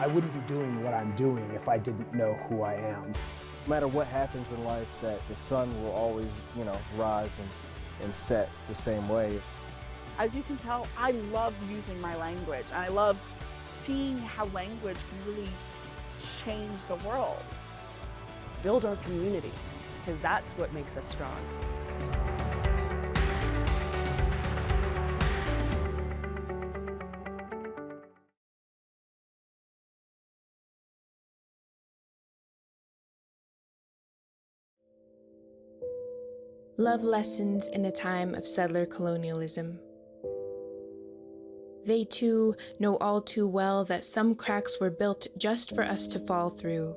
I wouldn't be doing what I'm doing if I didn't know who I am. No matter what happens in life, that the sun will always, rise and set the same way. As you can tell, I love using my language, and I love seeing how language can really change the world. Build our community, because that's what makes us strong. Love lessons in a time of settler colonialism. They too know all too well that some cracks were built just for us to fall through.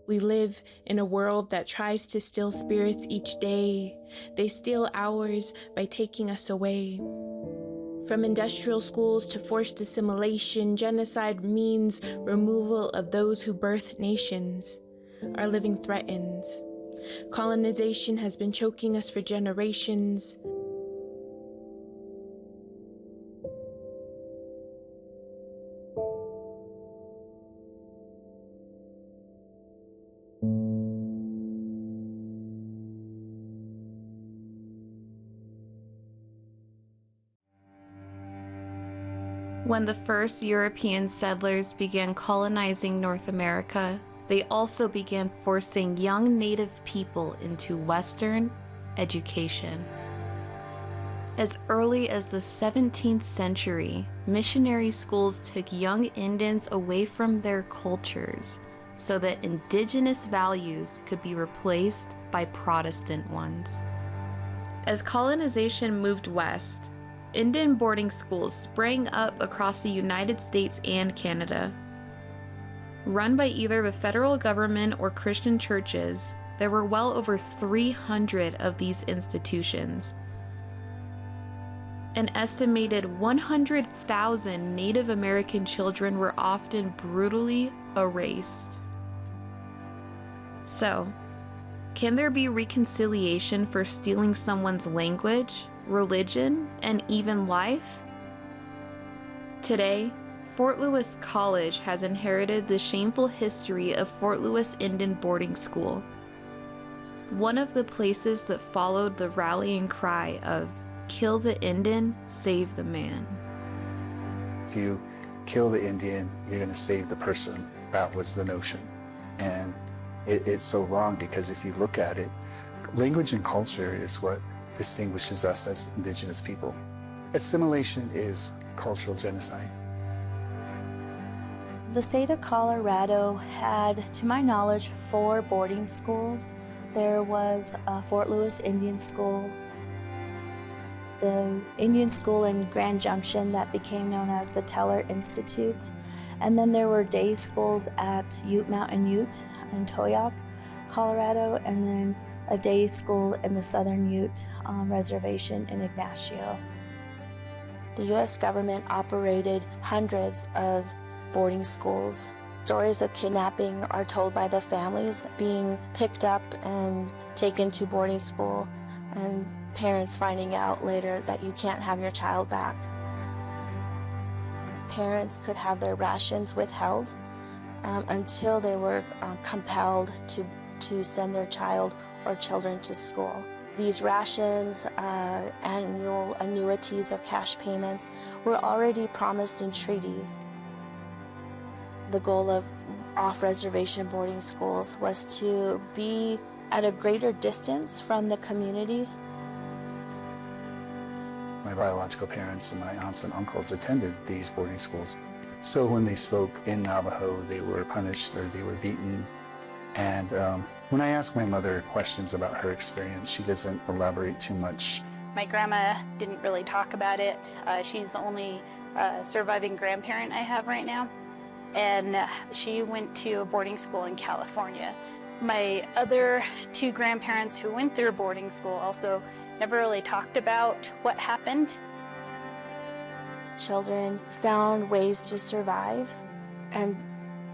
We live in a world that tries to steal spirits each day. They steal ours by taking us away. From industrial schools to forced assimilation, genocide means removal of those who birth nations. Our living threatens. Colonization has been choking us for generations. When the first European settlers began colonizing North America, they also began forcing young Native people into Western education. As early as the 17th century, missionary schools took young Indians away from their cultures so that indigenous values could be replaced by Protestant ones. As colonization moved west, Indian boarding schools sprang up across the United States and Canada. Run by either the federal government or Christian churches, there were well over 300 of these institutions. An estimated 100,000 Native American children were often brutally erased. So, can there be reconciliation for stealing someone's language, religion, and even life? Today, Fort Lewis College has inherited the shameful history of Fort Lewis Indian Boarding School, one of the places that followed the rallying cry of "Kill the Indian, save the man." If you kill the Indian, you're going to save the person. That was the notion. And it's so wrong, because if you look at it, language and culture is what distinguishes us as indigenous people. Assimilation is cultural genocide. The state of Colorado had, to my knowledge, 4 boarding schools. There was a Fort Lewis Indian School, the Indian School in Grand Junction that became known as the Teller Institute, and then there were day schools at Ute Mountain Ute in Toyac, Colorado, and then a day school in the Southern Ute Reservation in Ignacio. The U.S. government operated hundreds of boarding schools. Stories of kidnapping are told by the families being picked up and taken to boarding school, and parents finding out later that you can't have your child back. Parents could have their rations withheld until they were compelled to send their child or children to school. These rations, annual annuities of cash payments, were already promised in treaties. The goal of off-reservation boarding schools was to be at a greater distance from the communities. My biological parents and my aunts and uncles attended these boarding schools. So when they spoke in Navajo, they were punished or they were beaten. And when I ask my mother questions about her experience, she doesn't elaborate too much. My grandma didn't really talk about it. She's the only surviving grandparent I have right now. And she went to a boarding school in California. My other 2 grandparents who went through boarding school also never really talked about what happened. Children found ways to survive, and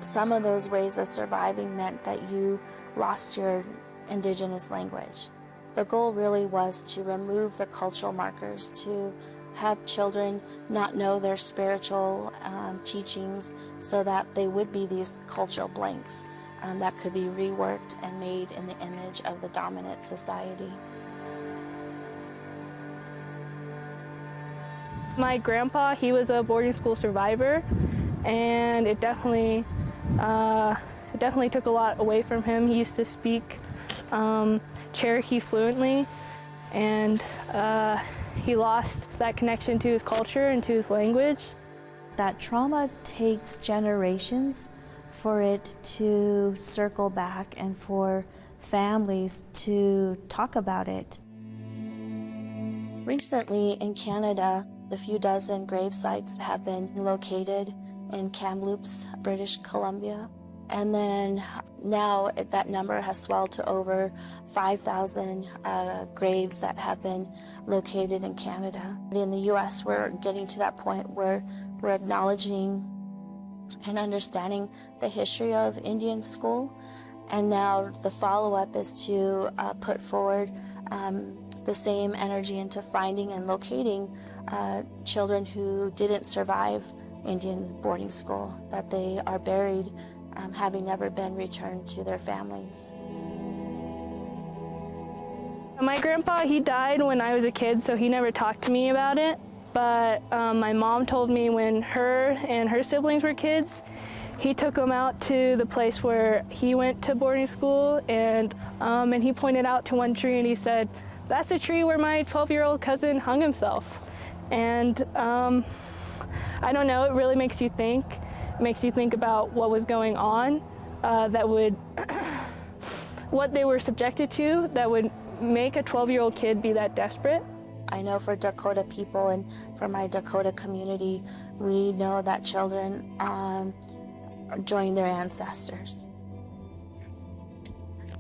some of those ways of surviving meant that you lost your indigenous language. The goal really was to remove the cultural markers, to have children not know their spiritual teachings so that they would be these cultural blanks that could be reworked and made in the image of the dominant society. My grandpa, he was a boarding school survivor, and it definitely took a lot away from him. He used to speak Cherokee fluently, and he lost that connection to his culture and to his language. That trauma takes generations for it to circle back and for families to talk about it. Recently in Canada, the few dozen grave sites have been located in Kamloops, British Columbia. And then now that number has swelled to over 5,000 graves that have been located in Canada. In the US, we're getting to that point where we're acknowledging and understanding the history of Indian school. And now the follow-up is to put forward the same energy into finding and locating children who didn't survive Indian boarding school, that they are buried having never been returned to their families. My grandpa, he died when I was a kid, so he never talked to me about it. But my mom told me when her and her siblings were kids, he took them out to the place where he went to boarding school, and he pointed out to one tree and he said, "That's the tree where my 12-year-old cousin hung himself." And I don't know, it really makes you think. It makes you think about what was going on, what they were subjected to that would make a 12-year-old kid be that desperate. I know for Dakota people and for my Dakota community, we know that children join their ancestors.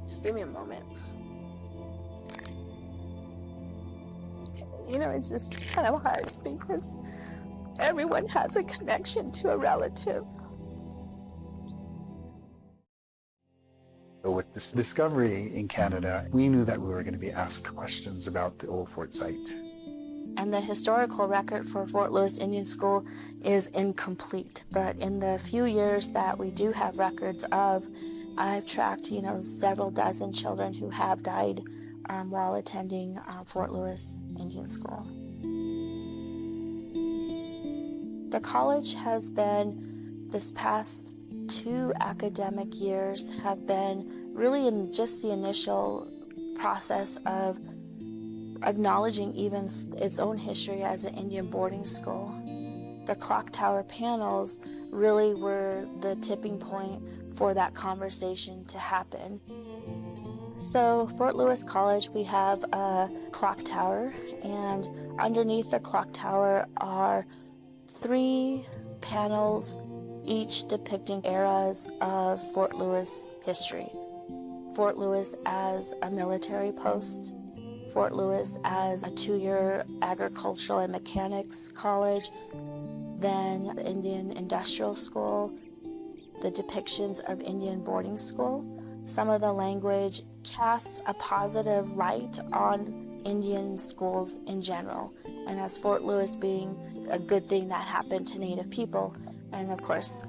Just give me a moment. You know, it's just kind of hard because everyone has a connection to a relative. With this discovery in Canada, we knew that we were going to be asked questions about the old fort site. And the historical record for Fort Lewis Indian School is incomplete. But in the few years that we do have records of, I've tracked, several dozen children who have died while attending Fort Lewis Indian School. The college has been, this past 2 academic years, have been really in just the initial process of acknowledging even its own history as an Indian boarding school. The clock tower panels really were the tipping point for that conversation to happen. So Fort Lewis College, we have a clock tower, and underneath the clock tower are 3 panels, each depicting eras of Fort Lewis history. Fort Lewis as a military post, Fort Lewis as a 2-year agricultural and mechanics college, then the Indian Industrial School, the depictions of Indian boarding school. Some of the language casts a positive light on Indian schools in general, and as Fort Lewis being a good thing that happened to Native people. And of course,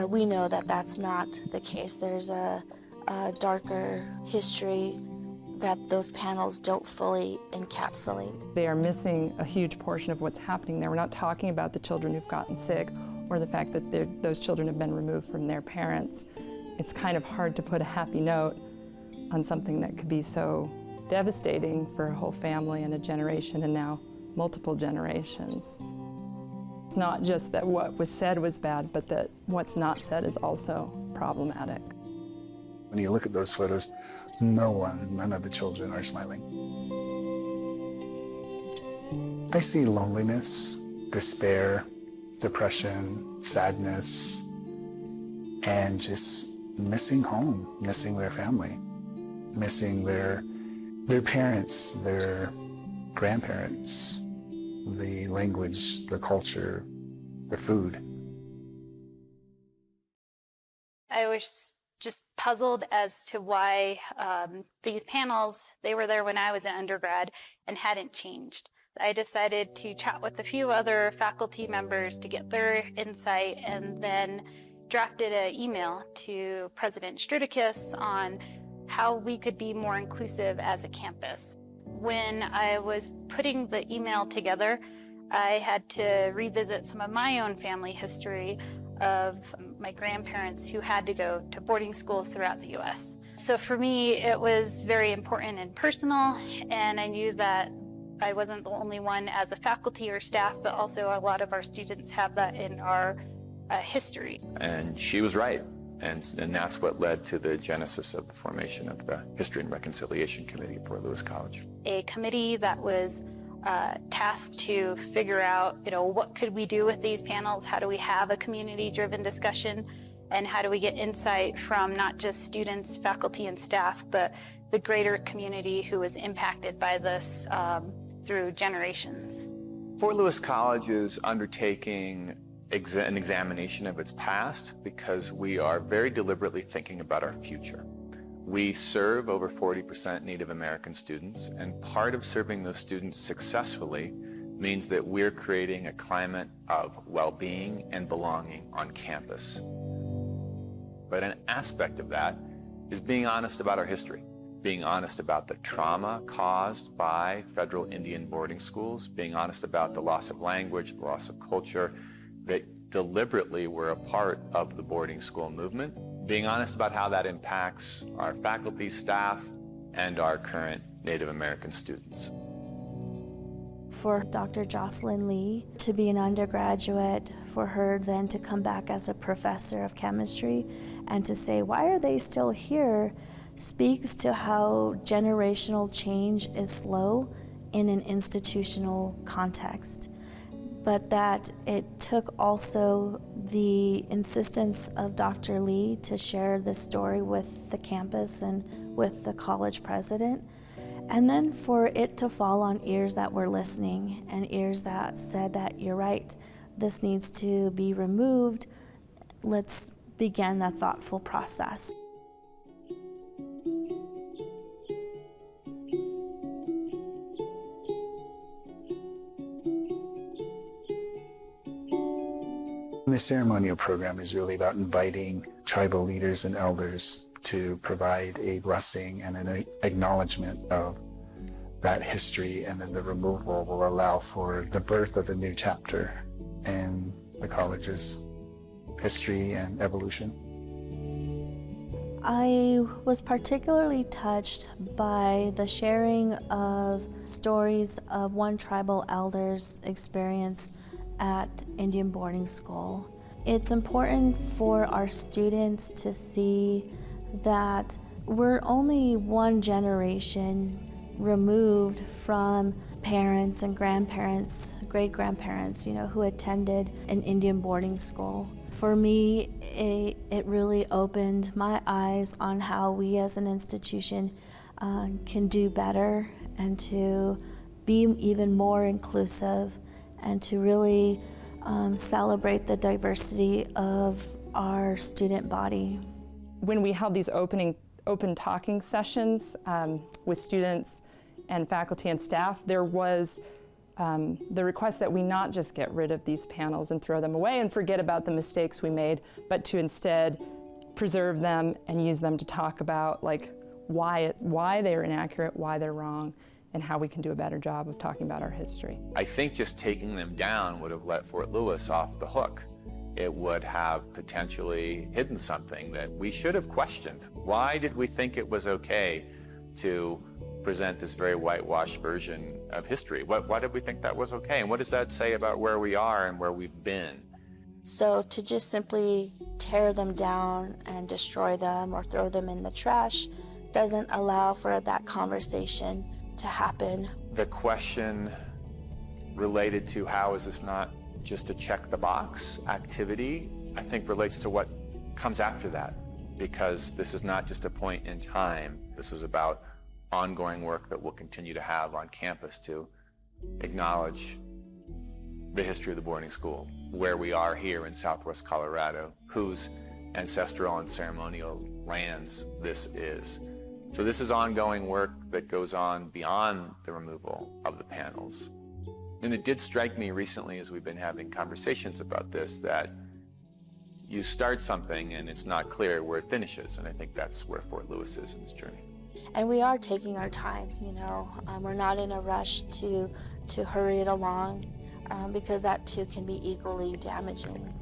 we know that that's not the case. There's a darker history that those panels don't fully encapsulate. They are missing a huge portion of what's happening there. We're not talking about the children who've gotten sick or the fact that those children have been removed from their parents. It's kind of hard to put a happy note on something that could be so devastating for a whole family and a generation, and now multiple generations. It's not just that what was said was bad, but that what's not said is also problematic. When you look at those photos, none of the children are smiling. I see loneliness, despair, depression, sadness, and just missing home, missing their family, missing their parents, their grandparents, the language, the culture, the food. I was just puzzled as to why these panels, they were there when I was an undergrad and hadn't changed. I decided to chat with a few other faculty members to get their insight, and then drafted an email to President Strudicus on how we could be more inclusive as a campus. When I was putting the email together, I had to revisit some of my own family history of my grandparents who had to go to boarding schools throughout the U.S. So for me, it was very important and personal, and I knew that I wasn't the only one as a faculty or staff, but also a lot of our students have that in our history. And she was right, and that's what led to the genesis of the formation of the History and Reconciliation Committee at Fort Lewis College. A committee that was tasked to figure out, what could we do with these panels? How do we have a community-driven discussion? And how do we get insight from not just students, faculty, and staff, but the greater community who was impacted by this through generations? Fort Lewis College is undertaking an examination of its past because we are very deliberately thinking about our future. We serve over 40% Native American students, and part of serving those students successfully means that we're creating a climate of well-being and belonging on campus. But an aspect of that is being honest about our history, being honest about the trauma caused by federal Indian boarding schools, being honest about the loss of language, the loss of culture that deliberately were a part of the boarding school movement, being honest about how that impacts our faculty, staff, and our current Native American students. For Dr. Jocelyn Lee to be an undergraduate, for her then to come back as a professor of chemistry and to say, why are they still here, speaks to how generational change is slow in an institutional context. But that it took also the insistence of Dr. Lee to share this story with the campus and with the college president, and then for it to fall on ears that were listening and ears that said that you're right, this needs to be removed. Let's begin that thoughtful process. The ceremonial program is really about inviting tribal leaders and elders to provide a blessing and an acknowledgement of that history, and then the removal will allow for the birth of a new chapter in the college's history and evolution. I was particularly touched by the sharing of stories of one tribal elder's experience at Indian boarding school. It's important for our students to see that we're only one generation removed from parents and grandparents, great-grandparents, who attended an Indian boarding school. For me, it really opened my eyes on how we as an institution can do better and to be even more inclusive and to really celebrate the diversity of our student body. When we held these open talking sessions with students and faculty and staff, there was the request that we not just get rid of these panels and throw them away and forget about the mistakes we made, but to instead preserve them and use them to talk about why they're inaccurate, why they're wrong, and how we can do a better job of talking about our history. I think just taking them down would have let Fort Lewis off the hook. It would have potentially hidden something that we should have questioned. Why did we think it was okay to present this very whitewashed version of history? Why did we think that was okay? And what does that say about where we are and where we've been? So to just simply tear them down and destroy them or throw them in the trash doesn't allow for that conversation to happen. The question related to how is this not just a check the box activity, I think relates to what comes after that, because this is not just a point in time. This is about ongoing work that we'll continue to have on campus to acknowledge the history of the boarding school, where we are here in Southwest Colorado, whose ancestral and ceremonial lands this is. So this is ongoing work that goes on beyond the removal of the panels. And it did strike me recently as we've been having conversations about this that you start something and it's not clear where it finishes, and I think that's where Fort Lewis is in this journey. And we are taking our time, you know. We're not in a rush to hurry it along because that too can be equally damaging.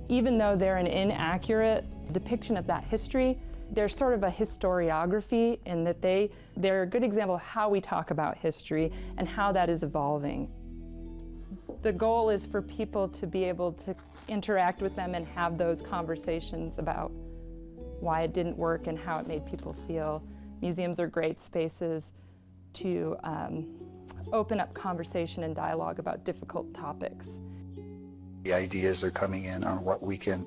Even though they're an inaccurate depiction of that history, they're sort of a historiography in that they're a good example of how we talk about history and how that is evolving. The goal is for people to be able to interact with them and have those conversations about why it didn't work and how it made people feel. Museums are great spaces to open up conversation and dialogue about difficult topics. The ideas are coming in on what we can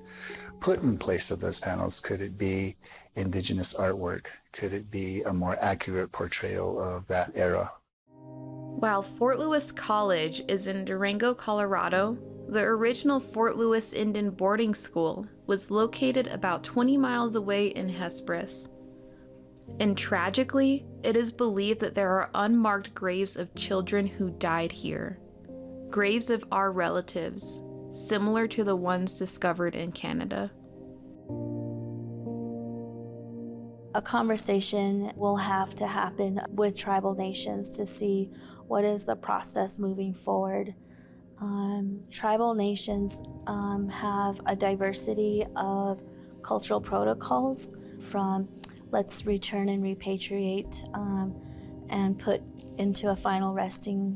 put in place of those panels. Could it be Indigenous artwork? Could it be a more accurate portrayal of that era? While Fort Lewis College is in Durango, Colorado, the original Fort Lewis Indian boarding school was located about 20 miles away in Hesperus. And tragically, it is believed that there are unmarked graves of children who died here. Graves of our relatives, similar to the ones discovered in Canada. A conversation will have to happen with tribal nations to see what is the process moving forward. Tribal nations have a diversity of cultural protocols, from let's return and repatriate and put into a final resting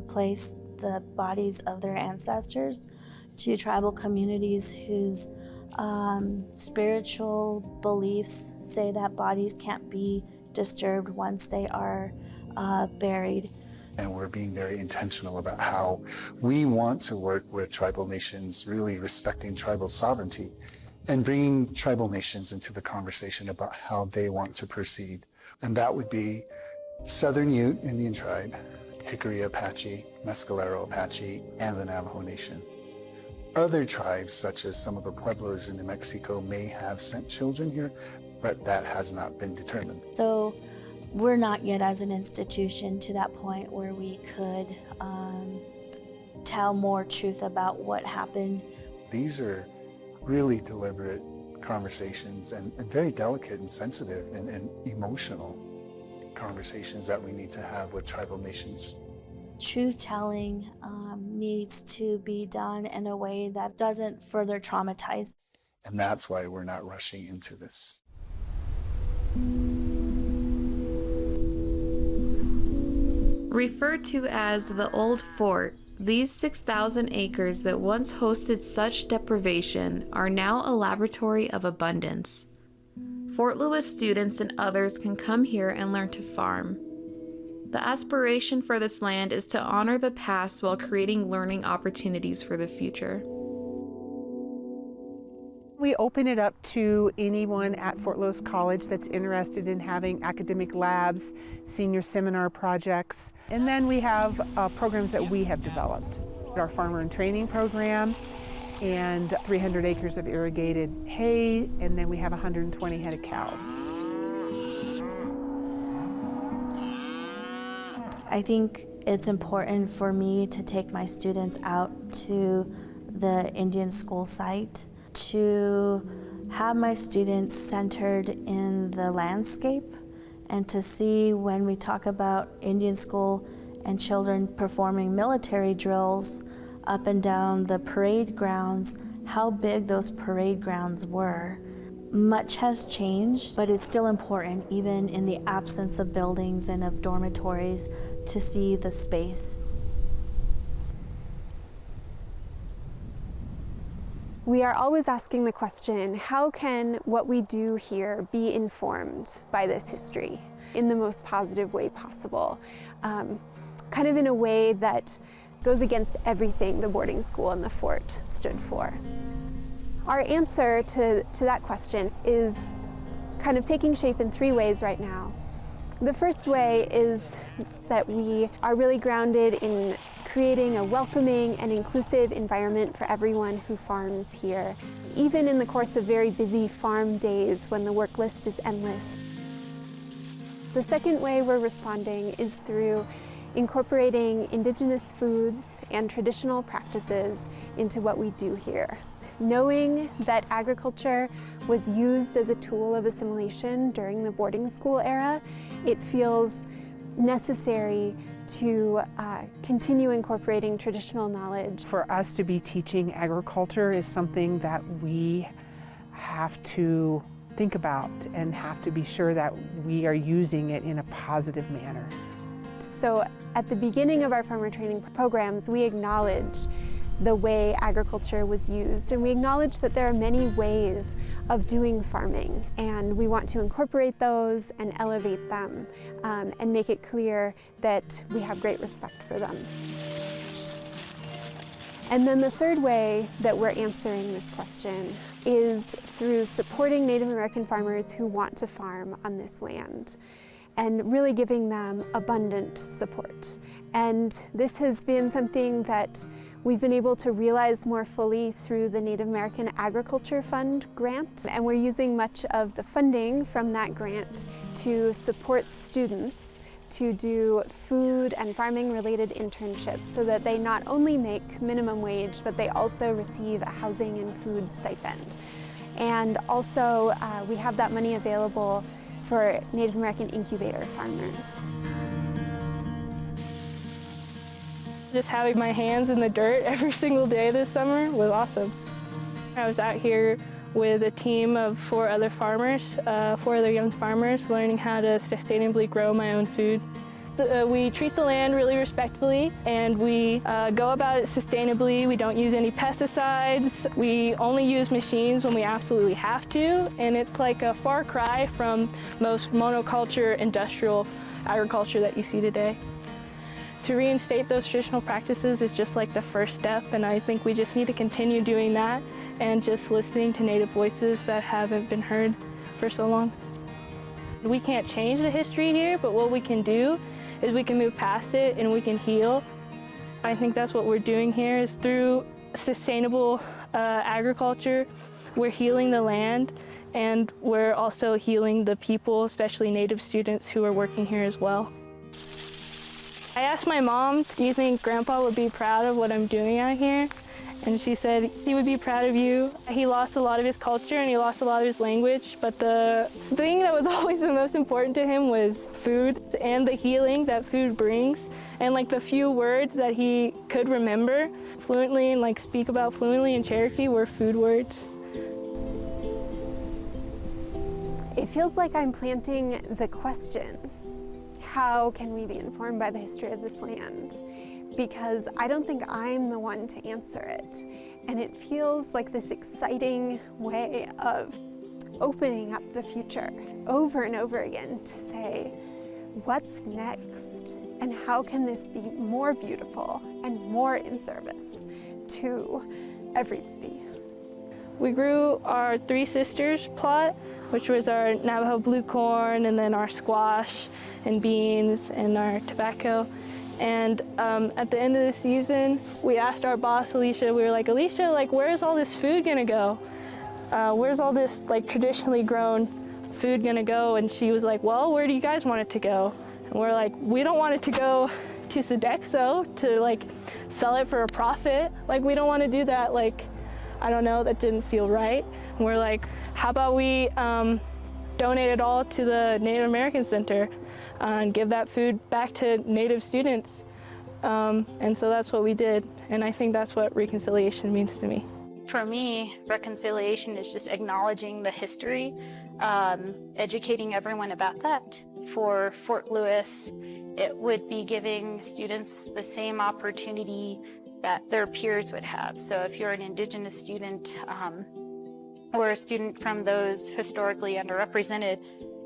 place the bodies of their ancestors, to tribal communities whose spiritual beliefs say that bodies can't be disturbed once they are buried. And we're being very intentional about how we want to work with tribal nations, really respecting tribal sovereignty and bringing tribal nations into the conversation about how they want to proceed. And that would be Southern Ute Indian Tribe, Hickory Apache, Mescalero Apache, and the Navajo Nation. Other tribes, such as some of the Pueblos in New Mexico, may have sent children here, but that has not been determined. So we're not yet as an institution to that point where we could tell more truth about what happened. These are really deliberate conversations and very delicate and sensitive and emotional conversations that we need to have with tribal nations. Truth-telling needs to be done in a way that doesn't further traumatize. And that's why we're not rushing into this. Referred to as the Old Fort, these 6,000 acres that once hosted such deprivation are now a laboratory of abundance. Fort Lewis students and others can come here and learn to farm. The aspiration for this land is to honor the past while creating learning opportunities for the future. We open it up to anyone at Fort Lewis College that's interested in having academic labs, senior seminar projects, and then we have programs that we have developed. Our farmer and training program, and 300 acres of irrigated hay, and then we have 120 head of cows. I think it's important for me to take my students out to the Indian school site, to have my students centered in the landscape, and to see when we talk about Indian school and children performing military drills up and down the parade grounds, how big those parade grounds were. Much has changed, but it's still important, even in the absence of buildings and of dormitories, to see the space. We are always asking the question, how can what we do here be informed by this history in the most positive way possible? Kind of in a way that goes against everything the boarding school and the fort stood for. Our answer to that question is kind of taking shape in three ways right now. The first way is that we are really grounded in creating a welcoming and inclusive environment for everyone who farms here, even in the course of very busy farm days when the work list is endless. The second way we're responding is through incorporating indigenous foods and traditional practices into what we do here. Knowing that agriculture was used as a tool of assimilation during the boarding school era, it feels necessary to continue incorporating traditional knowledge. For us to be teaching agriculture is something that we have to think about and have to be sure that we are using it in a positive manner. So at the beginning of our farmer training programs, we acknowledge the way agriculture was used, and we acknowledge that there are many ways of doing farming, and we want to incorporate those and elevate them and make it clear that we have great respect for them. And then the third way that we're answering this question is through supporting Native American farmers who want to farm on this land and really giving them abundant support. And this has been something that we've been able to realize more fully through the Native American Agriculture Fund grant. And we're using much of the funding from that grant to support students to do food and farming related internships so that they not only make minimum wage, but they also receive a housing and food stipend. And also we have that money available for Native American incubator farmers. Just having my hands in the dirt every single day this summer was awesome. I was out here with a team of 4 other farmers, 4 other young farmers, learning how to sustainably grow my own food. We treat the land really respectfully, and we go about it sustainably. We don't use any pesticides. We only use machines when we absolutely have to, and it's like a far cry from most monoculture industrial agriculture that you see today. To reinstate those traditional practices is just like the first step, and I think we just need to continue doing that and just listening to Native voices that haven't been heard for so long. We can't change the history here, but what we can do is we can move past it and we can heal. I think that's what we're doing here is through sustainable agriculture, we're healing the land, and we're also healing the people, especially Native students who are working here as well. I asked my mom, do you think Grandpa would be proud of what I'm doing out here? And she said, he would be proud of you. He lost a lot of his culture and he lost a lot of his language, but the thing that was always the most important to him was food and the healing that food brings. And like the few words that he could remember fluently and like speak about fluently in Cherokee were food words. It feels like I'm planting the question, how can we be informed by the history of this land? Because I don't think I'm the one to answer it. And it feels like this exciting way of opening up the future over and over again to say, what's next? And how can this be more beautiful and more in service to everybody? We grew our Three Sisters plot, which was our Navajo blue corn, and then our squash and beans and our tobacco. And at the end of the season, we asked our boss, Alicia, we were like, Alicia, like, where's all this food gonna go? Where's all this like traditionally grown food gonna go? And she was like, well, where do you guys want it to go? And we're like, we don't want it to go to Sodexo to like sell it for a profit. Like, we don't want to do that. Like, I don't know, that didn't feel right. And we're like, how about we donate it all to the Native American Center and give that food back to Native students. And so that's what we did. And I think that's what reconciliation means to me. For me, reconciliation is just acknowledging the history, educating everyone about that. For Fort Lewis, it would be giving students the same opportunity that their peers would have. So if you're an Indigenous student or a student from those historically underrepresented,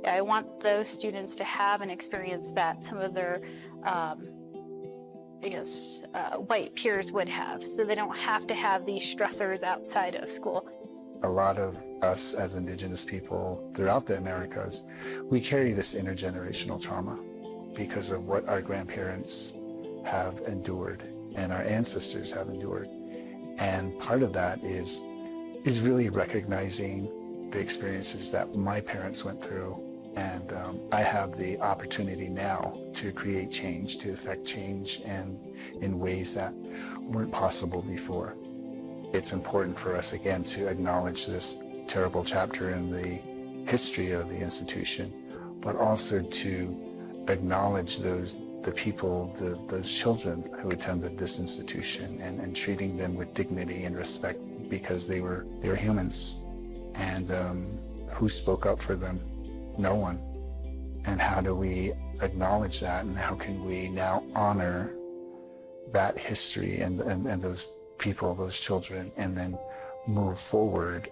I want those students to have an experience that some of their white peers would have, so they don't have to have these stressors outside of school. A lot of us as Indigenous people throughout the Americas, we carry this intergenerational trauma because of what our grandparents have endured and our ancestors have endured. And part of that is really recognizing the experiences that my parents went through And I have the opportunity now to create change, to affect change in ways that weren't possible before. It's important for us, again, to acknowledge this terrible chapter in the history of the institution, but also to acknowledge the people, those children who attended this institution, and treating them with dignity and respect because they were humans. And who spoke up for them? No one. And how do we acknowledge that, and how can we now honor that history and those people, those children, and then move forward